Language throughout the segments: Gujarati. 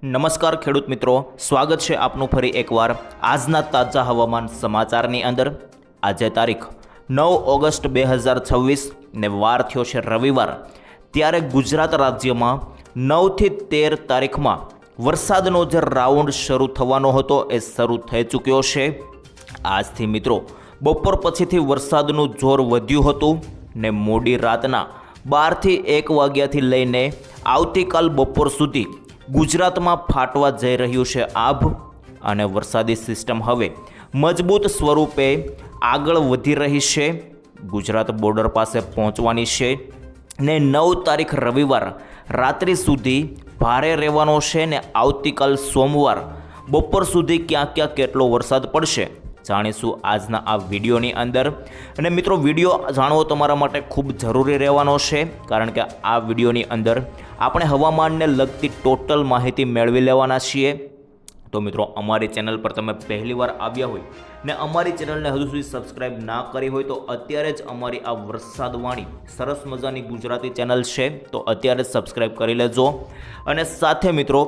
નમસ્કાર ખેડૂત મિત્રો, સ્વાગત છે આપનું ફરી એકવાર આજના તાજા હવામાન સમાચારની અંદર। આજે તારીખ 9 ઓગસ્ટ 2026 ને વાર થયો છે રવિવાર। ત્યારે ગુજરાત રાજ્યમાં 9 થી 13 તારીખમાં વરસાદનો જે રાઉન્ડ શરૂ થવાનો હતો એ શરૂ થઈ ચૂક્યો છે। આજથી મિત્રો બપોર પછીથી વરસાદનું જોર વધ્યું હતું ને મોડી રાતના 12 થી 1 વાગ્યાથી લઈને આવતીકાલ બપોર સુધી ગુજરાતમાં ફાટવા જઈ રહ્યું છે આભ અને વરસાદી સિસ્ટમ હવે મજબૂત સ્વરૂપે આગળ વધી રહી છે, ગુજરાત બોર્ડર પાસે પહોંચવાની છે ને 9 તારીખ રવિવાર રાત્રિ સુધી ભારે રહેવાનો છે ને આવતીકાલ સોમવાર બપોર સુધી ક્યાં કેટલો વરસાદ પડશે જાણીશું આજના આ વિડીયોની અંદર। અને મિત્રો વિડીયો જાણવો તમારા માટે ખૂબ જરૂરી રહેવાનો છે, કારણ કે આ વિડીયોની અંદર આપણે હવામાનને લગતી ટોટલ માહિતી મેળવી લેવાના છીએ। તો મિત્રો અમારી ચેનલ પર તમે પહેલીવાર આવ્યા હોય ને અમારી ચેનલને હજુ સુધી સબસ્ક્રાઇબ ના કરી હોય તો અત્યારે જ અમારી આ વરસાદવાણી સરસ મજાની ગુજરાતી ચેનલ છે તો અત્યારે જ સબસ્ક્રાઇબ કરી લેજો। અને સાથે મિત્રો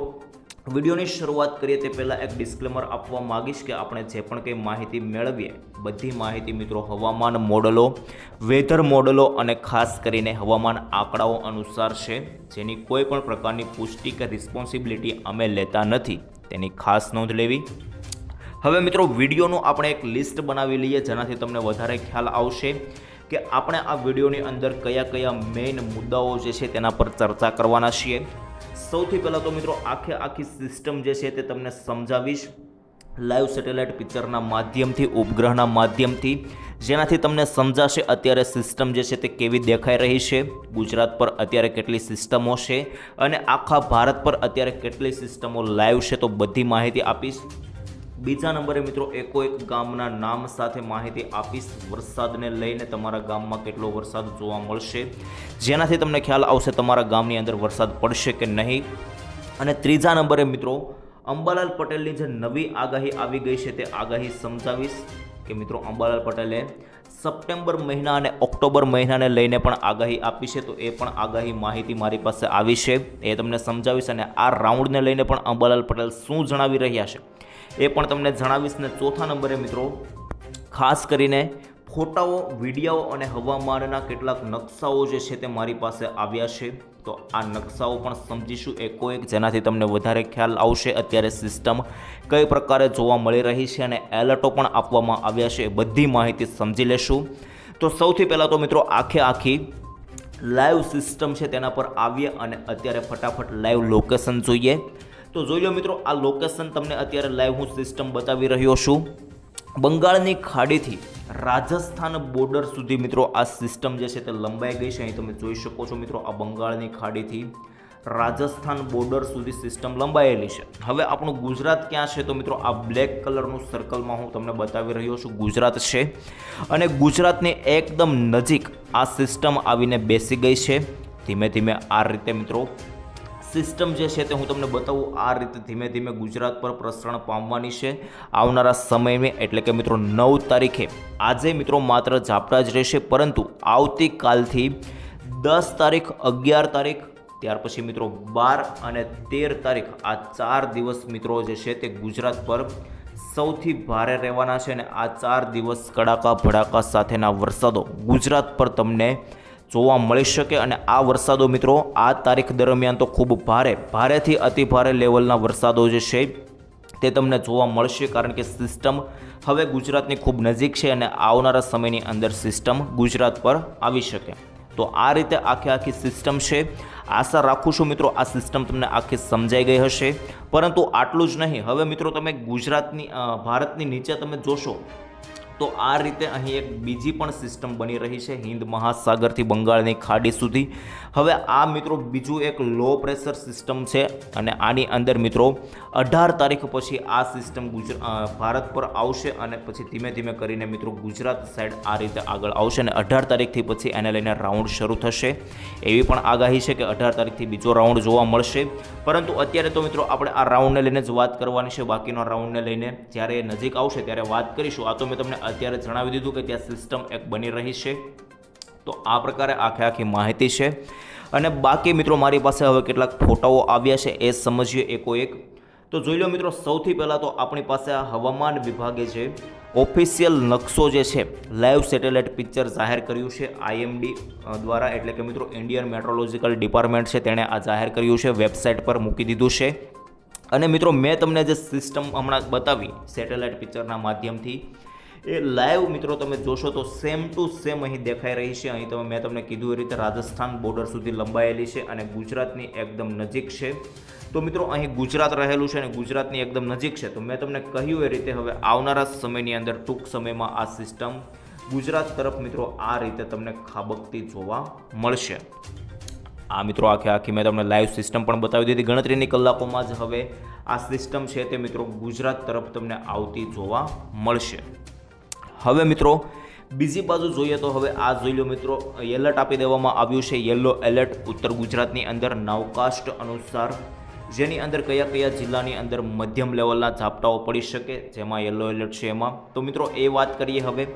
વિડીયોની શરૂઆત કરીએ તે પહેલાં એક ડિસ્ક્લેમર આપવા માગીશ કે આપણે જે પણ કંઈ માહિતી મેળવીએ બધી માહિતી મિત્રો હવામાન મોડલો, વેધર મોડલો અને ખાસ કરીને હવામાન આંકડાઓ અનુસાર છે, જેની કોઈ પણ પ્રકારની પુષ્ટિ કે રિસ્પોન્સિબિલિટી અમે લેતા નથી, તેની ખાસ નોંધ લેવી। હવે મિત્રો વિડીયોનું આપણે એક લિસ્ટ બનાવી લઈએ જેનાથી તમને વધારે ખ્યાલ આવશે કે આપણે આ વિડીયોની અંદર કયા મેઇન મુદ્દાઓ જે છે તેના પર ચર્ચા કરવાના છીએ। સૌથી પહેલાં તો મિત્રો આખી સિસ્ટમ જે છે તે તમને સમજાવીશ લાઈવ સેટેલાઇટ પિક્ચરના માધ્યમથી, ઉપગ્રહના માધ્યમથી, જેનાથી તમને સમજાશે અત્યારે સિસ્ટમ જે છે તે કેવી દેખાઈ રહી છે, ગુજરાત પર અત્યારે કેટલી સિસ્ટમો છે અને આખા ભારત પર અત્યારે કેટલી સિસ્ટમો લાઈવ છે, તો બધી માહિતી આપીશ। બીજા નંબરે મિત્રો એકો-એક ગામના નામ સાથે માહિતી આપીશ, વરસાદને લઈને તમારા ગામમાં કેટલો વરસાદ જોવા મળશે, જેનાથી તમને ખ્યાલ આવશે તમારા ગામની અંદર વરસાદ પડશે કે નહીં। અને ત્રીજા નંબરે મિત્રો અંબાલાલ પટેલની જે નવી આગાહી આવી ગઈ છે તે આગાહી સમજાવીશ કે મિત્રો અંબાલાલ પટેલે સપ્ટેમ્બર મહિના અને ઓક્ટોબર મહિનાને લઈને પણ આગાહી આપી છે, તો એ પણ આગાહી માહિતી મારી પાસે આવી છે, એ તમને સમજાવીશ। અને આ રાઉન્ડને લઈને પણ અંબાલાલ પટેલ શું જણાવી રહ્યા છે એ પણ તમને જણાવીશ। ને ચોથા નંબરે મિત્રો ખાસ કરીને ફોટાઓ, વિડીયો અને હવામાનના કેટલાક નકશાઓ જે છે તે મારી પાસે આવ્યા છે, તો આ નકશાઓ પણ સમજીશું એકો-એક, જેનાથી તમને વધારે ખ્યાલ આવશે અત્યારે સિસ્ટમ કઈ પ્રકારે જોવા મળી રહી છે અને એલર્ટો પણ આપવામાં આવ્યા છે, બધી માહિતી સમજી લેશું। તો સૌથી પહેલાં તો મિત્રો આખી લાઈવ સિસ્ટમ છે તેના પર આવીએ અને અત્યારે ફટાફટ લાઈવ લોકેશન જોઈએ। તો જોઈ લો મિત્રો, આ લોકેશન તમને અત્યારે લાઈવ હું સિસ્ટમ બતાવી રહ્યો છું। બંગાળની ખાડીથી રાજસ્થાન બોર્ડર સુધી મિત્રો આ સિસ્ટમ જે છે તે લંબાઈ ગઈ છે, અહીં તમે જોઈ શકો છો મિત્રો, આ બંગાળની ખાડીથી રાજસ્થાન બોર્ડર સુધી સિસ્ટમ લંબાયેલી છે। હવે આપણું ગુજરાત ક્યાં છે, તો મિત્રો આ બ્લેક કલરનું સર્કલમાં હું તમને બતાવી રહ્યો છું ગુજરાત છે, અને ગુજરાતની એકદમ નજીક આ સિસ્ટમ આવીને બેસી ગઈ છે। ધીમે ધીમે આ રીતે મિત્રો સિસ્ટમ જે છે તે હું તમને બતાવું, આ રીતે ધીમે ધીમે ગુજરાત પર પ્રસરણ પામવાની છે આવનારા સમયમાં, એટલે કે મિત્રો 9 તારીખે આજે મિત્રો માત્ર ઝાપટા જ રહેશે, પરંતુ આવતીકાલથી 10 તારીખ, 11 તારીખ, ત્યાર પછી મિત્રો 12 અને 13 તારીખ આ 4 દિવસ મિત્રો જે છે તે ગુજરાત પર સૌથી ભારે રહેવાના છે અને આ 4 દિવસ કડાકા ભડાકા સાથેના વરસાદો ગુજરાત પર તમને જોવા મળી શકે। અને આ વરસાદો મિત્રો આ તારીખ દરમિયાન તો ખૂબ ભારેથી અતિ ભારે લેવલના વરસાદો જે છે તે તમને જોવા મળશે, કારણ કે સિસ્ટમ હવે ગુજરાતની ખૂબ નજીક છે અને આવનારા સમયની અંદર સિસ્ટમ ગુજરાત પર આવી શકે। તો આ રીતે આખી સિસ્ટમ છે। આશા રાખું છું મિત્રો આ સિસ્ટમ તમને આખી સમજાઈ ગઈ હશે, પરંતુ આટલું જ નહીં, હવે મિત્રો તમે ભારતની નીચે તમે જોશો તો આ રીતે અહીં એક બીજી પણ સિસ્ટમ બની રહી છે હિન્દ મહાસાગરથી બંગાળની ખાડી સુધી। હવે આ મિત્રો બીજું એક લો પ્રેશર સિસ્ટમ છે અને આની અંદર મિત્રો 18 તારીખ પછી આ સિસ્ટમ ભારત પર આવશે અને પછી ધીમે ધીમે કરીને મિત્રો ગુજરાત સાઈડ આ રીતે આગળ આવશે અને 18 તારીખથી પછી એને લઈને રાઉન્ડ શરૂ થશે, એવી પણ આગાહી છે કે 18 તારીખથી બીજો રાઉન્ડ જોવા મળશે। પરંતુ અત્યારે તો મિત્રો આપણે આ રાઉન્ડને લઈને જ વાત કરવાની છે, બાકીનો રાઉન્ડને લઈને જ્યારે નજીક આવશે ત્યારે વાત કરીશું। આ તો મેં તમને અત્યારે જણાવી દીધું કે ત્યાં સિસ્ટમ એક બની રહી છે, તો આ પ્રકારે આખી માહિતી છે। અને બાકી મિત્રો મારી પાસે હવે કેટલાક ફોટાઓ આવ્યા છે એ સમજીએ એકોએક. તો જોઈ લો મિત્રો, સૌથી પહેલાં તો આપણી પાસે આ હવામાન વિભાગે છે ઓફિશિયલ નકશો જે છે લાઈવ સેટેલાઇટ પિક્ચર જાહેર કર્યું છે IMD દ્વારા, એટલે કે મિત્રો ઇન્ડિયન મેટ્રોલોજીકલ ડિપાર્ટમેન્ટ છે તેણે આ જાહેર કર્યું છે, વેબસાઇટ પર મૂકી દીધું છે. અને મિત્રો મેં તમને જે સિસ્ટમ હમણાં બતાવી સેટેલાઇટ પિક્ચરના માધ્યમથી, એ લાઈવ મિત્રો તમે જોશો તો સેમ ટુ સેમ અહીં દેખાઈ રહી છે. અહીં મેં તમને કીધું એ રીતે રાજસ્થાન બોર્ડર સુધી લંબાયેલી છે અને ગુજરાતની એકદમ નજીક છે. તો મિત્રો અહીં ગુજરાત રહેલું છે અને ગુજરાતની એકદમ નજીક છે. તો મેં તમને કહ્યું એ રીતે હવે આવનારા સમયની અંદર ટૂંક સમયમાં આ સિસ્ટમ ગુજરાત તરફ મિત્રો આ રીતે તમને ખાબકતી જોવા મળશે. આ મિત્રો આખી મેં તમને લાઈવ સિસ્ટમ પણ બતાવી દીધી. ગણતરીની કલાકોમાં જ હવે આ સિસ્ટમ છે તે મિત્રો ગુજરાત તરફ તમને આવતી જોવા મળશે. હવે મિત્રો બીજી બાજુ જોઈએ તો હવે આ જોઈ લો મિત્રો, એલર્ટ આપી દેવામાં આવ્યું છે, યલો એલર્ટ ઉત્તર ગુજરાતની અંદર નાવકાસ્ટ અનુસાર, જેની અંદર કયા જિલ્લાની અંદર મધ્યમ લેવલના ઝાપટાઓ પડી શકે, જેમાં યલો એલર્ટ છે એમાં. તો મિત્રો એ વાત કરીએ હવે.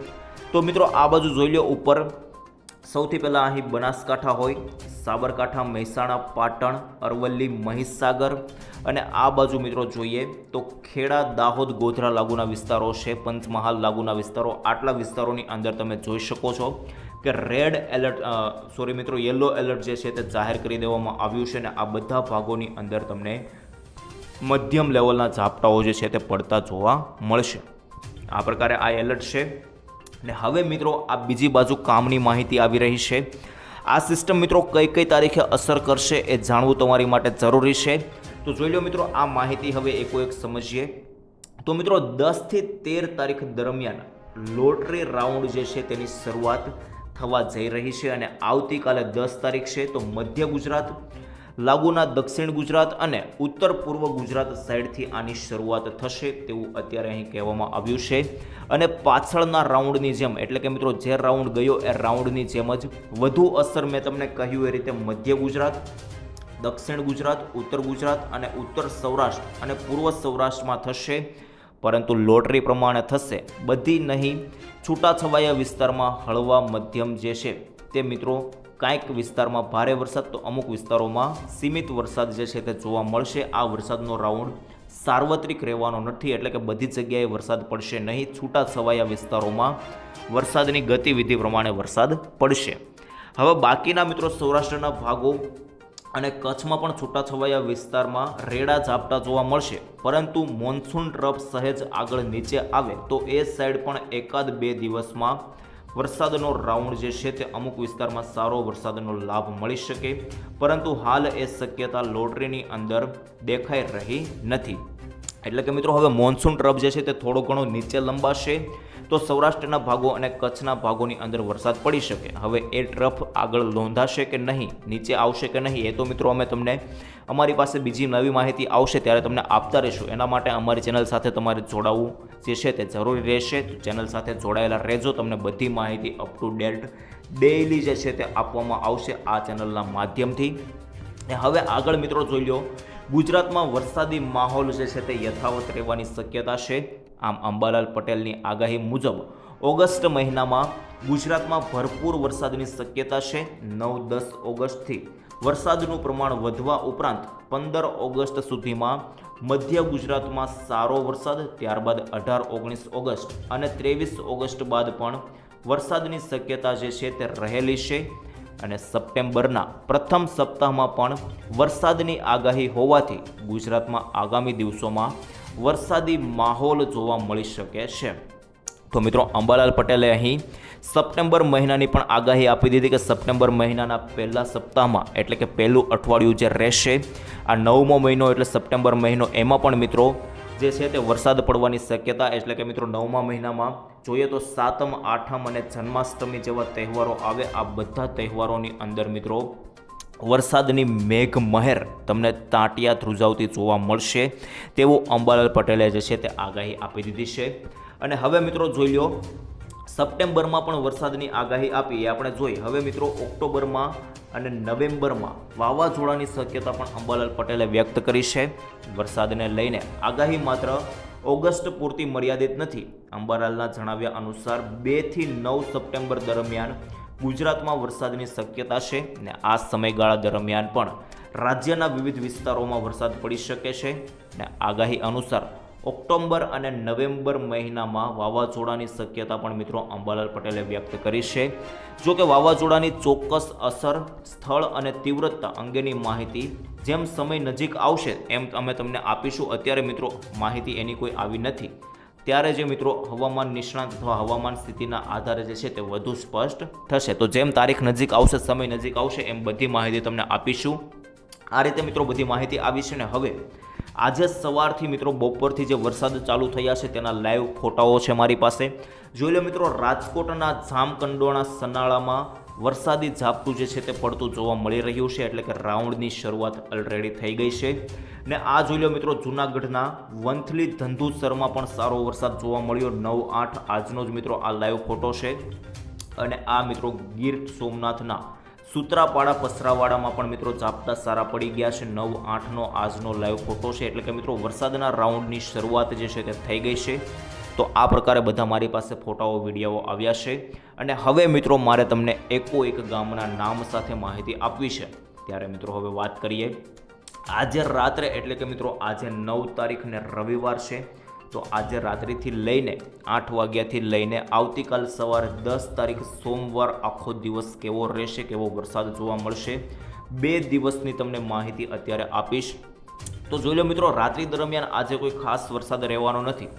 તો મિત્રો આ બાજુ જોઈ લો ઉપર, સૌથી પહેલાં અહીં બનાસકાંઠા હોય, સાબરકાંઠા, મહેસાણા, પાટણ, અરવલ્લી, મહીસાગર, અને આ બાજુ મિત્રો જોઈએ તો ખેડા, દાહોદ, ગોધરા લાગુના વિસ્તારો છે, પંચમહાલ લાગુના વિસ્તારો. આટલા વિસ્તારોની અંદર તમે જોઈ શકો છો કે રેડ એલર્ટ મિત્રો યલો એલર્ટ જે છે તે જાહેર કરી દેવામાં આવ્યું છે. અને આ બધા ભાગોની અંદર તમને મધ્યમ લેવલના ઝાપટાઓ જે છે તે પડતા જોવા મળશે. આ પ્રકારે આ એલર્ટ છે. અને હવે મિત્રો આ બીજી બાજુ કામની માહિતી આવી રહી છે. આ સિસ્ટમ મિત્રો કઈ તારીખે અસર કરશે એ જાણવું તમારી માટે જરૂરી છે. તો જોઈ લો મિત્રો આ માહિતી હવે એકોએક સમજીએ. તો મિત્રો 10 થી 13 તારીખ દરમિયાન લોટરી રાઉન્ડ જે છે તેની શરૂઆત થવા જઈ રહી છે. અને આવતીકાલે 10 તારીખ છે તો મધ્ય ગુજરાત લાગુના દક્ષિણ ગુજરાત અને ઉત્તર પૂર્વ ગુજરાત સાઈડથી આની શરૂઆત થશે તેવું અત્યારે અહીં કહેવામાં આવ્યું છે. અને પાછળના રાઉન્ડની જેમ, એટલે કે મિત્રો જે રાઉન્ડ ગયો એ રાઉન્ડની જેમ જ વધુ અસર મેં તમને કહ્યું એ રીતે મધ્ય ગુજરાત, દક્ષિણ ગુજરાત, ઉત્તર ગુજરાત અને ઉત્તર સૌરાષ્ટ્ર અને પૂર્વ સૌરાષ્ટ્રમાં થશે. પરંતુ લોટરી પ્રમાણે થશે, બધી નહીં. છૂટાછવાયા વિસ્તારમાં હળવા મધ્યમ જે છે તે મિત્રો કાંઈક વિસ્તારમાં ભારે વરસાદ, તો અમુક વિસ્તારોમાં સીમિત વરસાદ જે છે તે જોવા મળશે. આ વરસાદનો રાઉન્ડ સાર્વત્રિક રહેવાનો નથી, એટલે કે બધી જગ્યાએ વરસાદ પડશે નહીં. છૂટાછવાયા વિસ્તારોમાં વરસાદની ગતિવિધિ પ્રમાણે વરસાદ પડશે. હવે બાકીના મિત્રો સૌરાષ્ટ્રના ભાગો અને કચ્છમાં પણ છૂટાછવાયા વિસ્તારમાં રેડા ઝાપટા જોવા મળશે. પરંતુ મોન્સૂન ટ્રફ સહેજ આગળ નીચે આવે તો એ સાઈડ પણ 1-2 દિવસમાં વરસાદનો રાઉન્ડ જે છે તે અમુક વિસ્તારમાં સારો વરસાદનો લાભ મળી શકે. પરંતુ હાલ એ શક્યતા લોટરીની અંદર દેખાઈ રહી નથી. એટલે કે મિત્રો હવે મોન્સૂન ટ્રફ જે છે તે થોડો ઘણો નીચે લંબાશે તો સૌરાષ્ટ્રના ભાગો અને કચ્છના ભાગોની અંદર વરસાદ પડી શકે. હવે એ ટ્રફ આગળ નોંધાશે કે નહીં, નીચે આવશે કે નહીં, એ તો મિત્રો અમે તમને અમારી પાસે બીજી નવી માહિતી આવશે ત્યારે તમને આપતા રહીશું. એના માટે અમારી ચેનલ સાથે તમારે જોડાવવું જે છે તે જરૂરી રહેશે. તો ચેનલ સાથે જોડાયેલા રહેજો, તમને બધી માહિતી અપ ટુ ડેટ ડેઇલી જે છે તે આપવામાં આવશે આ ચેનલના માધ્યમથી. હવે આગળ મિત્રો જોઈ લો, ગુજરાતમાં વરસાદી માહોલ જે છે તે યથાવત રહેવાની શક્યતા છે. આમ અંબાલાલ પટેલની આગાહી મુજબ ઓગસ્ટ મહિનામાં ગુજરાતમાં ભરપૂર વરસાદની શક્યતા છે. 9-10 ઓગસ્ટથી વરસાદનું પ્રમાણ વધવા ઉપરાંત 15 ઓગસ્ટ સુધીમાં મધ્ય ગુજરાતમાં સારો વરસાદ, ત્યારબાદ 18-19 ઓગસ્ટ અને 23 ઓગસ્ટ બાદ પણ વરસાદની શક્યતા જે છે તે રહેલી છે. અને સપ્ટેમ્બરના પ્રથમ સપ્તાહમાં પણ વરસાદની આગાહી હોવાથી ગુજરાતમાં આગામી દિવસોમાં વરસાદી માહોલ જોવા મળી શકે છે. તો મિત્રો અંબાલાલ પટેલે અહીં સપ્ટેમ્બર મહિનાની પણ આગાહી આપી દીધી કે સપ્ટેમ્બર મહિનાના પહેલા સપ્તાહમાં, એટલે કે પહેલું અઠવાડિયું જે રહેશે, આ 9મો મહિનો એટલે સપ્ટેમ્બર મહિનો, એમાં પણ મિત્રો જે છે તે વરસાદ પડવાની શક્યતા. એટલે કે મિત્રો 9મા મહિનામાં જોઈએ તો 7મ, 8મ અને જન્માષ્ટમી જેવા તહેવારો આવે. આ બધા તહેવારોની અંદર મિત્રો વરસાદની મેઘ મહેર તમને તાંટિયા ધ્રુજાવતી જોવા મળશે તેવું અંબાલાલ પટેલે જે છે તે આગાહી આપી દીધી છે. અને હવે મિત્રો જોઈ લો, સપ્ટેમ્બરમાં પણ વરસાદની આગાહી આપી એ આપણે જોઈ. હવે મિત્રો ઓક્ટોબરમાં અને નવેમ્બરમાં વાવાઝોડાની શક્યતા પણ અંબાલાલ પટેલે વ્યક્ત કરી છે. વરસાદને લઈને આગાહી માત્ર ઓગસ્ટ પૂરતી મર્યાદિત નથી. અંબાલાલના જણાવ્યા અનુસાર 2 થી 9 સપ્ટેમ્બર દરમિયાન ગુજરાતમાં વરસાદની શક્યતા છે ને આ સમયગાળા દરમિયાન પણ રાજ્યના વિવિધ વિસ્તારોમાં વરસાદ પડી શકે છે ને આગાહી અનુસાર ઓક્ટોબર અને નવેમ્બર મહિનામાં વાવાઝોડાની શક્યતા પણ મિત્રો અંબાલાલ પટેલે વ્યક્ત કરી છે. જો કે વાવાઝોડાની ચોક્કસ અસર, સ્થળ અને તીવ્રતા અંગેની માહિતી જેમ સમય નજીક આવશે એમ અમે તમને આપીશું. અત્યારે મિત્રો માહિતી એની કોઈ આવી નથી, ત્યારે જે મિત્રો હવામાન નિષ્ણાત અથવા હવામાન સ્થિતિના આધારે જે છે તે વધુ સ્પષ્ટ થશે. તો જેમ તારીખ નજીક આવશે, સમય નજીક આવશે એમ બધી માહિતી તમને આપીશું. આ રીતે મિત્રો બધી માહિતી આવી છે ને હવે આજે સવારથી મિત્રો બપોરથી જે વરસાદ ચાલુ થયા છે તેના લાઈવ ફોટાઓ છે મારી પાસે. જોઈ લો મિત્રો, રાજકોટના જામકંડોળા સનાળામાં વરસાદી ઝાપટું જે છે તે પડતું જોવા મળી રહ્યું છે, એટલે કે રાઉન્ડની શરૂઆત ઓલરેડી થઈ ગઈ છે. ને આ જોઈ લો મિત્રો, જૂનાગઢના વંથલી ધંધુસરમાં પણ સારો વરસાદ જોવા મળ્યો 9-8 આજનો જ મિત્રો આ લાઈવ ફોટો છે. અને આ મિત્રો ગીર સોમનાથના સૂત્રાપાડા પસરાવાડામાં પણ મિત્રો ઝાપટા સારા પડી ગયા છે. 9-8નો આજનો લાઈવ ફોટો છે, એટલે કે મિત્રો વરસાદના રાઉન્ડની શરૂઆત જે છે તે થઈ ગઈ છે. તો આ પ્રકારે બધા મારી પાસે ફોટાઓ, વિડીયો આવ્યા છે. અને હવે મિત્રો મારે તમને એકો એક ગામના નામ સાથે માહિતી આપવી છે. ત્યારે મિત્રો હવે વાત કરીએ આજે રાત્રે, એટલે કે મિત્રો આજે 9 તારીખ ને રવિવાર છે. તો આજે રાત્રિથી લઈને 8 વાગ્યાથી લઈને આવતીકાલ સવારે 10 તારીખ સોમવાર આખો દિવસ કેવો રહેશે, કેવો વરસાદ જોવા મળશે, 2 દિવસની તમને માહિતી અત્યારે આપીશ. તો જોઈ લો મિત્રો, રાત્રિ દરમિયાન આજે કોઈ ખાસ વરસાદ રહેવાનો નથી.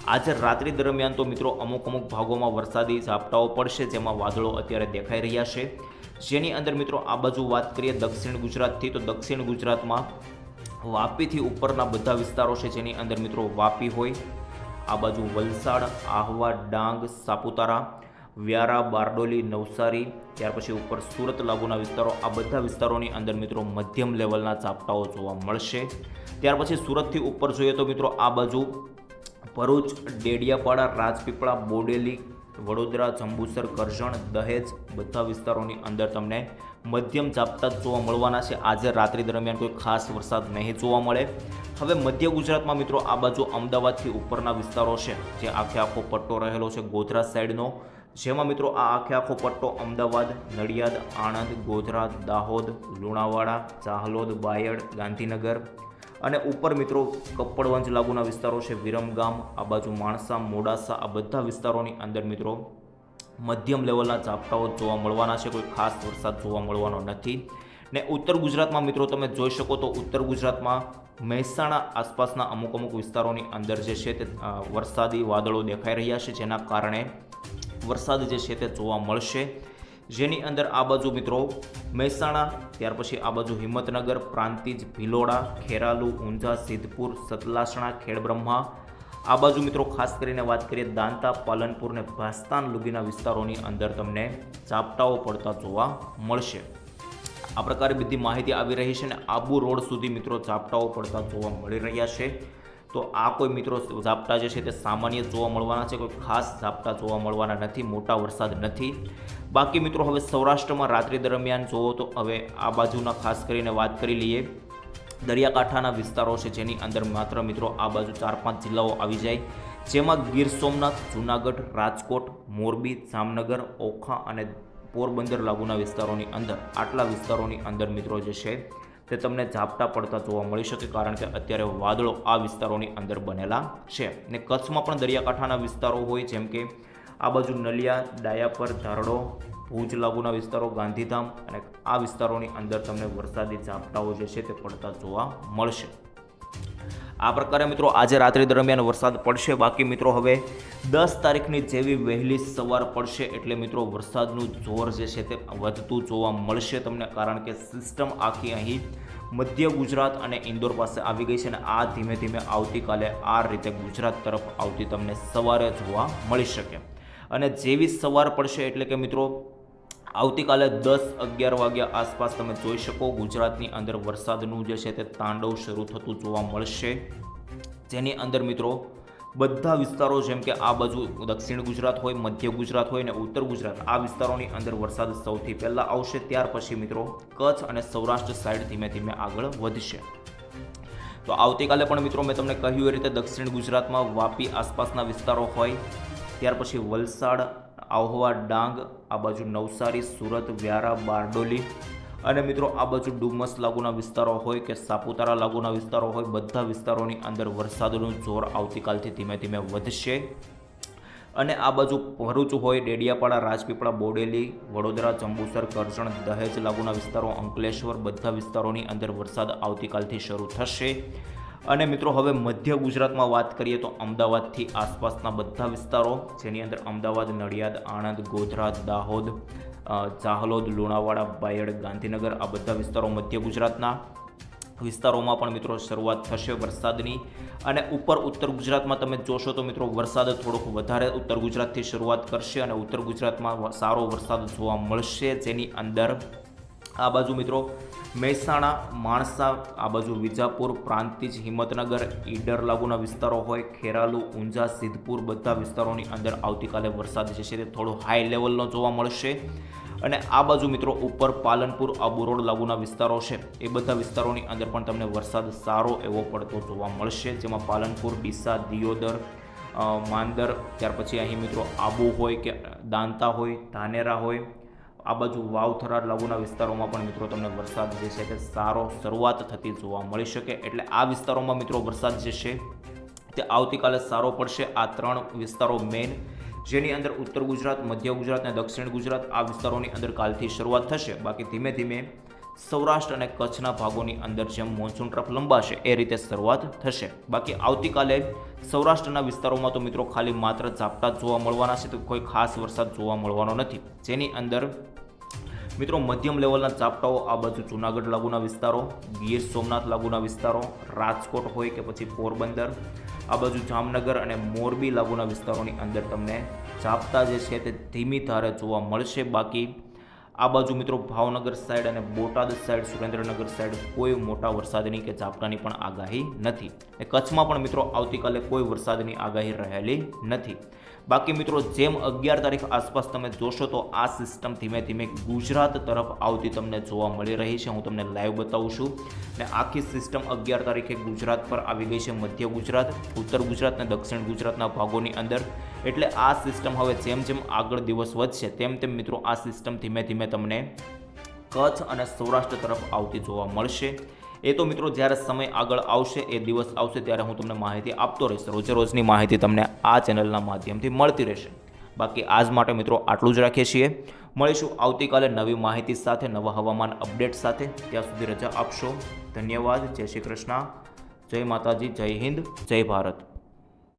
આજે રાત્રિ દરમિયાન તો મિત્રો અમુક ભાગોમાં વરસાદી ઝાપટાઓ પડશે, જેમાં વાદળો અત્યારે દેખાઈ રહ્યા છે. જેની અંદર મિત્રો આ બાજુ વાત કરીએ દક્ષિણ ગુજરાતથી, તો દક્ષિણ ગુજરાતમાં વાપીથી ઉપરના બધા વિસ્તારો છે, જેની અંદર મિત્રો વાપી હોય, આ બાજુ વલસાડ, આહવા, ડાંગ, સાપુતારા, વ્યારા, બારડોલી, નવસારી, ત્યાર પછી ઉપર સુરત લાગુના વિસ્તારો, આ બધા વિસ્તારોની અંદર મિત્રો મધ્યમ લેવલના ઝાપટાઓ જોવા મળશે. ત્યાર પછી સુરતથી ઉપર જોઈએ તો મિત્રો આ બાજુ ભરૂચ, ડેડિયાપાડા, રાજપીપળા, બોડેલી, વડોદરા, જંબુસર, કરજણ, દહેજ બધા વિસ્તારોની અંદર તમને મધ્યમ ઝાપટા જોવા મળવાના છે. આજે રાત્રિ દરમિયાન કોઈ ખાસ વરસાદ નહીં જોવા મળે. હવે મધ્ય ગુજરાતમાં મિત્રો આ બાજુ અમદાવાદથી ઉપરના વિસ્તારો છે, જે આખો પટ્ટો રહેલો છે ગોધરા સાઈડનો, જેમાં મિત્રો આ આખો પટ્ટો અમદાવાદ, નડિયાદ, આણંદ, ગોધરા, દાહોદ, લુણાવાડા, ચાહલોદ, બાયડ, ગાંધીનગર અને ઉપર મિત્રો કપ્પડવંજ લાગુના વિસ્તારો છે, વિરમગામ, આ બાજુ માણસા, મોડાસા, આ બધા વિસ્તારોની અંદર મિત્રો મધ્યમ લેવલના ઝાપટાઓ જોવા મળવાના છે. કોઈ ખાસ વરસાદ જોવા મળવાનો નથી. ને ઉત્તર ગુજરાતમાં મિત્રો તમે જોઈ શકો તો ઉત્તર ગુજરાતમાં મહેસાણા આસપાસના અમુક વિસ્તારોની અંદર જે છે તે વરસાદી વાદળો દેખાઈ રહ્યા છે, જેના કારણે વરસાદ જે છે તે જોવા મળશે. જેની અંદર આ બાજુ મિત્રો મહેસાણા, ત્યાર પછી આ બાજુ હિંમતનગર, પ્રાંતિજ, ભિલોડા, ખેરાલુ, ઊંઝા, સિદ્ધપુર, સતલાસણા, ખેડબ્રહ્મા, આ બાજુ મિત્રો ખાસ કરીને વાત કરીએ દાંતા, પાલનપુર ને ભાસ્તાન લુગીના વિસ્તારોની અંદર તમને ઝાપટાઓ પડતા જોવા મળશે. આ પ્રકારે બધી માહિતી આવી રહી છે. ને આબુ રોડ સુધી મિત્રો ઝાપટાઓ પડતા જોવા મળી રહ્યા છે. તો આ કોઈ મિત્રો ઝાપટા જે છે તે સામાન્ય જોવા મળવાના છે, કોઈ ખાસ ઝાપટા જોવા મળવાના નથી, મોટા વરસાદ નથી. બાકી મિત્રો હવે સૌરાષ્ટ્રમાં રાત્રિ દરમિયાન જોવો તો હવે આ બાજુના ખાસ કરીને વાત કરી લઈએ દરિયાકાંઠાના વિસ્તારો છે, જેની અંદર માત્ર મિત્રો આ બાજુ 4-5 જિલ્લાઓ આવી જાય, જેમાં ગીર સોમનાથ, જૂનાગઢ, રાજકોટ, મોરબી, જામનગર, ઓખા અને પોરબંદર લાગુના વિસ્તારોની અંદર, આટલા વિસ્તારોની અંદર મિત્રો જે છે તે તમને ઝાપટા પડતા જોવા મળી શકે, કારણ કે અત્યારે વાદળો આ વિસ્તારોની અંદર બનેલા છે. ને કચ્છમાં પણ દરિયાકાંઠાના વિસ્તારો હોય, જેમ કે આ બાજુ નલિયા, ડાયાપર, ધારડો, ભુજ લાગુના વિસ્તારો, ગાંધીધામ અને આ વિસ્તારોની અંદર તમને વરસાદી ઝાપટાઓ જે છે તે પડતા જોવા મળશે. આ પ્રકારે મિત્રો આજે રાત્રિ દરમિયાન વરસાદ પડશે. બાકી મિત્રો હવે 10 તારીખની જેવી વહેલી સવાર પડશે એટલે મિત્રો વરસાદનું જોર જે છે તે વધતું જોવા મળશે તમને, કારણ કે સિસ્ટમ આખી અહીં મધ્ય ગુજરાત અને ઇન્દોર પાસે આવી ગઈ છે અને આ ધીમે ધીમે આવતીકાલે આ રીતે ગુજરાત તરફ આવતી તમને સવારે જોવા મળી શકે. અને જેવી સવાર પડશે એટલે કે મિત્રો આવતીકાલે 10-11 વાગ્યા આસપાસ તમે જોઈ શકો ગુજરાતની અંદર વરસાદનું જે છે તે તાંડવ શરૂ થતું જોવા મળશે, જેની અંદર મિત્રો બધા વિસ્તારો જેમ કે આ બાજુ દક્ષિણ ગુજરાત હોય, મધ્ય ગુજરાત હોય અને ઉત્તર ગુજરાત, આ વિસ્તારોની અંદર વરસાદ સૌથી પહેલાં આવશે. ત્યાર પછી મિત્રો કચ્છ અને સૌરાષ્ટ્ર સાઈડ ધીમે ધીમે આગળ વધશે. તો આવતીકાલે પણ મિત્રો મેં તમને કહ્યું એ રીતે દક્ષિણ ગુજરાતમાં વાપી આસપાસના વિસ્તારો હોય, ત્યાર પછી વલસાડ, આહવા, ડાંગ, આ બાજુ નવસારી, સુરત, વ્યારા, બારડોલી અને મિત્રો આ બાજુ ડુમસ લાગુના વિસ્તારો હોય કે સાપુતારા લાગુના વિસ્તારો હોય, બધા વિસ્તારોની અંદર વરસાદનું જોર આવતીકાલથી ધીમે ધીમે વધશે. અને આ બાજુ ભરૂચ હોય, ડેડિયાપાડા, રાજપીપળા, બોડેલી, વડોદરા, જંબુસર, કરજણ, દહેજ લાગુના વિસ્તારો, અંકલેશ્વર, બધા વિસ્તારોની અંદર વરસાદ આવતીકાલથી શરૂ થશે. અને મિત્રો હવે મધ્ય ગુજરાતમાં વાત કરીએ તો અમદાવાદથી આસપાસના બધા વિસ્તારો, જેની અંદર અમદાવાદ, નડિયાદ, આણંદ, ગોધરા, દાહોદ, જાહલોદ, લુણાવાડા, બાયડ, ગાંધીનગર, આ બધા વિસ્તારો મધ્ય ગુજરાતના વિસ્તારોમાં પણ મિત્રો શરૂઆત થશે વરસાદની. અને ઉપર ઉત્તર ગુજરાતમાં તમે જોશો તો મિત્રો વરસાદ થોડોક વધારે ઉત્તર ગુજરાતથી શરૂઆત કરશે અને ઉત્તર ગુજરાતમાં સારો વરસાદ જોવા મળશે, જેની અંદર આ બાજુ મિત્રો મહેસાણા, માણસા, આ બાજુ વિજાપુર, પ્રાંતિજ, હિંમતનગર, ઈડર લાગુના વિસ્તારો હોય, ખેરાલુ, ઊંઝા, સિદ્ધપુર, બધા વિસ્તારોની અંદર આવતીકાલે વરસાદ જે છે તે થોડો હાઈ લેવલનો જોવા મળશે. અને આ બાજુ મિત્રો ઉપર પાલનપુર, આબુ રોડ લાગુના વિસ્તારો છે, એ બધા વિસ્તારોની અંદર પણ તમને વરસાદ સારો એવો પડતો જોવા મળશે, જેમાં પાલનપુર, ડીસા, દિયોદર, માંદર, ત્યાર પછી અહીં મિત્રો આબુ હોય કે દાંતા હોય, ધાનેરા હોય, આ બાજુ વાવથરા લાગુના વિસ્તારોમાં પણ મિત્રો તમને વરસાદ જે છે તે સારો શરૂઆત થતી જોવા મળી શકે. એટલે આ વિસ્તારોમાં મિત્રો વરસાદ જે છે તે આવતીકાલે સારો પડશે. આ 3 વિસ્તારો મેઇન, જેની અંદર ઉત્તર ગુજરાત, મધ્ય ગુજરાત અને દક્ષિણ ગુજરાત આ વિસ્તારોની અંદર કાલથી શરૂઆત થશે. બાકી ધીમે ધીમે સૌરાષ્ટ્ર અને કચ્છના ભાગોની અંદર જેમ મોન્સૂન ટ્રફ લંબાશે એ રીતે શરૂઆત થશે. બાકી આવતીકાલે સૌરાષ્ટ્રના વિસ્તારોમાં તો મિત્રો ખાલી માત્ર ઝાપટા જોવા મળવાના છે, તો કોઈ ખાસ વરસાદ જોવા મળવાનો નથી. જેની અંદર મિત્રો મધ્યમ લેવલના ઝાપટાઓ આ બાજુ જૂનાગઢ લાગુના વિસ્તારો, ગીર સોમનાથ લાગુના વિસ્તારો, રાજકોટ હોય કે પછી પોરબંદર, આ બાજુ જામનગર અને મોરબી લાગુના વિસ્તારોની અંદર તમને ઝાપટા જે છે તે ધીમી ધારે જોવા મળશે. બાકી આ બાજુ મિત્રો ભાવનગર સાઈડ અને બોટાદ સાઈડ, સુરેન્દ્રનગર સાઈડ કોઈ મોટા વરસાદની કે ઝાપટાની પણ આગાહી નથી. કચ્છમાં પણ મિત્રો આવતીકાલે કોઈ વરસાદની આગાહી રહેલી નથી. બાકી મિત્રો જેમ 11 તારીખ આસપાસ તમે જોશો તો આ સિસ્ટમ ધીમે ધીમે ગુજરાત તરફ આવતી તમને જોવા મળી રહી છે. હું તમને લાઈવ બતાવું છું. ને આખી સિસ્ટમ 11 તારીખે ગુજરાત પર આવી ગઈ છે, મધ્ય ગુજરાત, ઉત્તર ગુજરાત અને દક્ષિણ ગુજરાતના ભાગોની અંદર. એટલે આ સિસ્ટમ હવે જેમ જેમ આગળ દિવસ વધશે તેમ તેમ મિત્રો આ સિસ્ટમ ધીમે ધીમે તમને કચ્છ અને સૌરાષ્ટ્ર તરફ આવતી જોવા મળશે. એ તો મિત્રો જ્યારે સમય આગળ આવશે, એ દિવસ આવશે, ત્યારે હું તમને માહિતી આપતો રહીશ. રોજે રોજની માહિતી તમને આ ચેનલના માધ્યમથી મળતી રહેશે. બાકી આજ માટે મિત્રો આટલું જ રાખીએ છીએ. મળીશું આવતીકાલે નવી માહિતી સાથે, નવા હવામાન અપડેટ સાથે. ત્યાં સુધી રજા આપશો. ધન્યવાદ. જય શ્રી કૃષ્ણ. જય માતાજી. જય હિન્દ. જય ભારત.